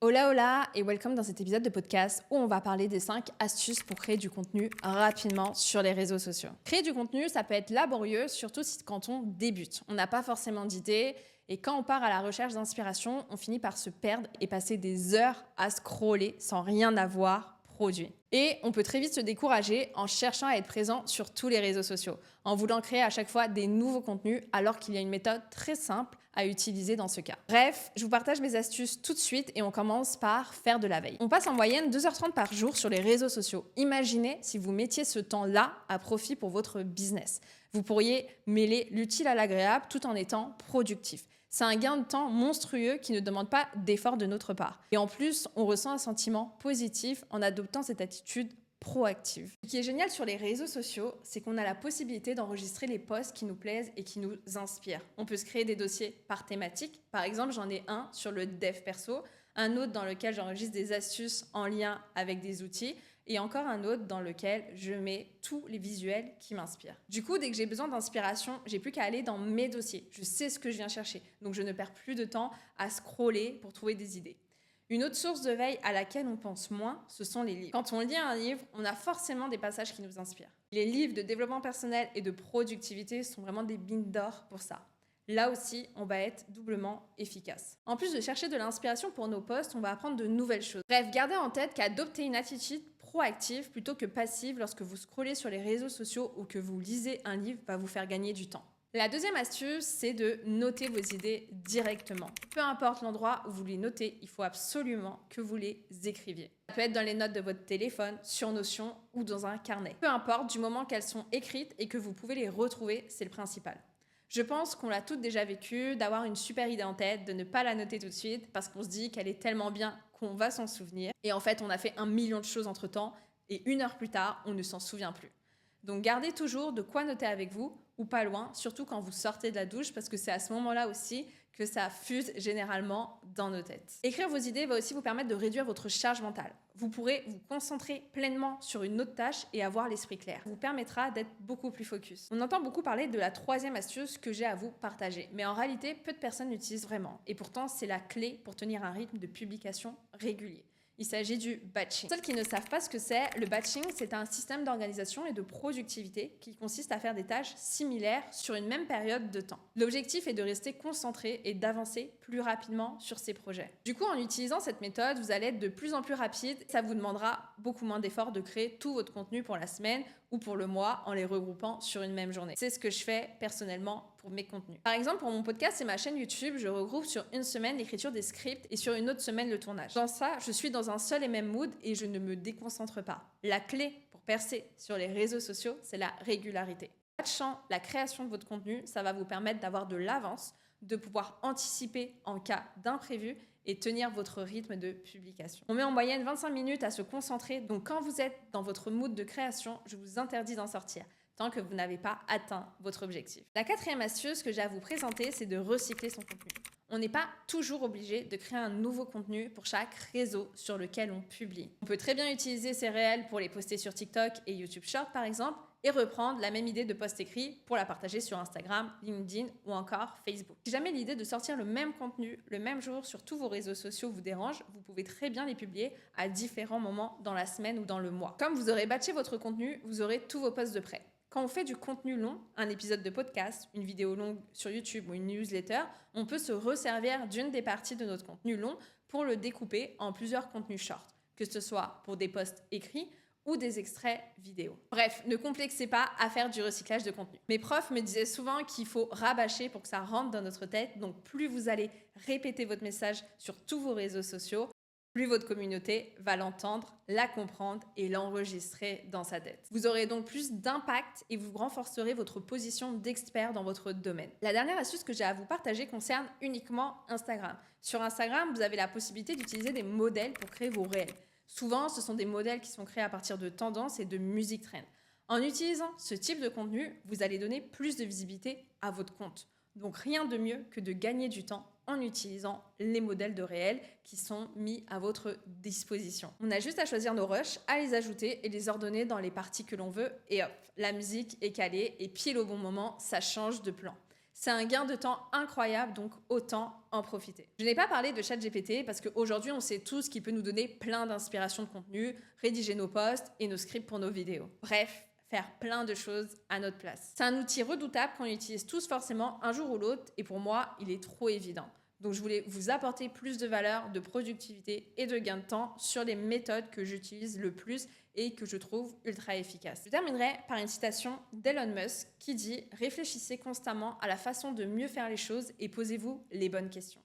Hola hola et welcome dans cet épisode de podcast où on va parler des 5 astuces pour créer du contenu rapidement sur les réseaux sociaux. Créer du contenu, ça peut être laborieux, surtout quand on débute. On n'a pas forcément d'idées et quand on part à la recherche d'inspiration, on finit par se perdre et passer des heures à scroller sans rien avoir produit. Et on peut très vite se décourager en cherchant à être présent sur tous les réseaux sociaux, en voulant créer à chaque fois des nouveaux contenus alors qu'il y a une méthode très simple à utiliser dans ce cas. Bref, je vous partage mes astuces tout de suite et on commence par faire de la veille. On passe en moyenne 2h30 par jour sur les réseaux sociaux. Imaginez si vous mettiez ce temps-là à profit pour votre business. Vous pourriez mêler l'utile à l'agréable tout en étant productif. C'est un gain de temps monstrueux qui ne demande pas d'effort de notre part. Et en plus, on ressent un sentiment positif en adoptant cette attitude proactive. Ce qui est génial sur les réseaux sociaux, c'est qu'on a la possibilité d'enregistrer les posts qui nous plaisent et qui nous inspirent. On peut se créer des dossiers par thématique. Par exemple, j'en ai un sur le dev perso, un autre dans lequel j'enregistre des astuces en lien avec des outils et encore un autre dans lequel je mets tous les visuels qui m'inspirent. Du coup, dès que j'ai besoin d'inspiration, j'ai plus qu'à aller dans mes dossiers. Je sais ce que je viens chercher, donc je ne perds plus de temps à scroller pour trouver des idées. Une autre source de veille à laquelle on pense moins, ce sont les livres. Quand on lit un livre, on a forcément des passages qui nous inspirent. Les livres de développement personnel et de productivité sont vraiment des mines d'or pour ça. Là aussi, on va être doublement efficace. En plus de chercher de l'inspiration pour nos posts, on va apprendre de nouvelles choses. Bref, gardez en tête qu'adopter une attitude proactive plutôt que passive lorsque vous scrollez sur les réseaux sociaux ou que vous lisez un livre va vous faire gagner du temps. La deuxième astuce, c'est de noter vos idées directement. Peu importe l'endroit où vous les notez, il faut absolument que vous les écriviez. Ça peut être dans les notes de votre téléphone, sur Notion ou dans un carnet. Peu importe, du moment qu'elles sont écrites et que vous pouvez les retrouver, c'est le principal. Je pense qu'on l'a toutes déjà vécu, d'avoir une super idée en tête, de ne pas la noter tout de suite parce qu'on se dit qu'elle est tellement bien qu'on va s'en souvenir. Et en fait, on a fait 1 million de choses entre-temps et 1 heure plus tard, on ne s'en souvient plus. Donc gardez toujours de quoi noter avec vous ou pas loin, surtout quand vous sortez de la douche parce que c'est à ce moment-là aussi que ça fuse généralement dans nos têtes. Écrire vos idées va aussi vous permettre de réduire votre charge mentale. Vous pourrez vous concentrer pleinement sur une autre tâche et avoir l'esprit clair. Ça vous permettra d'être beaucoup plus focus. On entend beaucoup parler de la troisième astuce que j'ai à vous partager, mais en réalité, peu de personnes l'utilisent vraiment. Et pourtant, c'est la clé pour tenir un rythme de publication régulier. Il s'agit du batching. Pour ceux qui ne savent pas ce que c'est, le batching, c'est un système d'organisation et de productivité qui consiste à faire des tâches similaires sur une même période de temps. L'objectif est de rester concentré et d'avancer plus rapidement sur ses projets. Du coup, en utilisant cette méthode, vous allez être de plus en plus rapide. Ça vous demandera beaucoup moins d'efforts de créer tout votre contenu pour la semaine ou pour le mois en les regroupant sur une même journée. C'est ce que je fais personnellement pour mes contenus. Par exemple, pour mon podcast et ma chaîne YouTube, je regroupe sur une semaine l'écriture des scripts et sur une autre semaine le tournage. Dans ça, je suis dans un seul et même mood et je ne me déconcentre pas. La clé pour percer sur les réseaux sociaux, c'est la régularité. Batchant la création de votre contenu, ça va vous permettre d'avoir de l'avance, de pouvoir anticiper en cas d'imprévu et tenir votre rythme de publication. On met en moyenne 25 minutes à se concentrer, donc quand vous êtes dans votre mood de création, je vous interdis d'en sortir tant que vous n'avez pas atteint votre objectif. La quatrième astuce que j'ai à vous présenter, c'est de recycler son contenu. On n'est pas toujours obligé de créer un nouveau contenu pour chaque réseau sur lequel on publie. On peut très bien utiliser ces réels pour les poster sur TikTok et YouTube Short par exemple, et reprendre la même idée de post écrit pour la partager sur Instagram, LinkedIn ou encore Facebook. Si jamais l'idée de sortir le même contenu le même jour sur tous vos réseaux sociaux vous dérange, vous pouvez très bien les publier à différents moments dans la semaine ou dans le mois. Comme vous aurez batché votre contenu, vous aurez tous vos posts de prêt. Quand on fait du contenu long, un épisode de podcast, une vidéo longue sur YouTube ou une newsletter, on peut se resservir d'une des parties de notre contenu long pour le découper en plusieurs contenus short, que ce soit pour des posts écrits ou des extraits vidéo. Bref, ne complexez pas à faire du recyclage de contenu. Mes profs me disaient souvent qu'il faut rabâcher pour que ça rentre dans notre tête, donc plus vous allez répéter votre message sur tous vos réseaux sociaux, plus votre communauté va l'entendre, la comprendre et l'enregistrer dans sa tête. Vous aurez donc plus d'impact et vous renforcerez votre position d'expert dans votre domaine. La dernière astuce que j'ai à vous partager concerne uniquement Instagram. Sur Instagram, vous avez la possibilité d'utiliser des modèles pour créer vos réels. Souvent, ce sont des modèles qui sont créés à partir de tendances et de music trend. En utilisant ce type de contenu, vous allez donner plus de visibilité à votre compte. Donc rien de mieux que de gagner du temps en utilisant les modèles de réels qui sont mis à votre disposition. On a juste à choisir nos rushs, à les ajouter et les ordonner dans les parties que l'on veut et hop, la musique est calée et pile au bon moment, ça change de plan. C'est un gain de temps incroyable, donc autant en profiter. Je n'ai pas parlé de ChatGPT parce qu'aujourd'hui, on sait tous qu'il peut nous donner plein d'inspiration de contenu, rédiger nos posts et nos scripts pour nos vidéos. Bref, faire plein de choses à notre place. C'est un outil redoutable qu'on utilise tous forcément un jour ou l'autre et pour moi, il est trop évident. Donc je voulais vous apporter plus de valeur, de productivité et de gain de temps sur les méthodes que j'utilise le plus et que je trouve ultra efficaces. Je terminerai par une citation d'Elon Musk qui dit « Réfléchissez constamment à la façon de mieux faire les choses et posez-vous les bonnes questions ».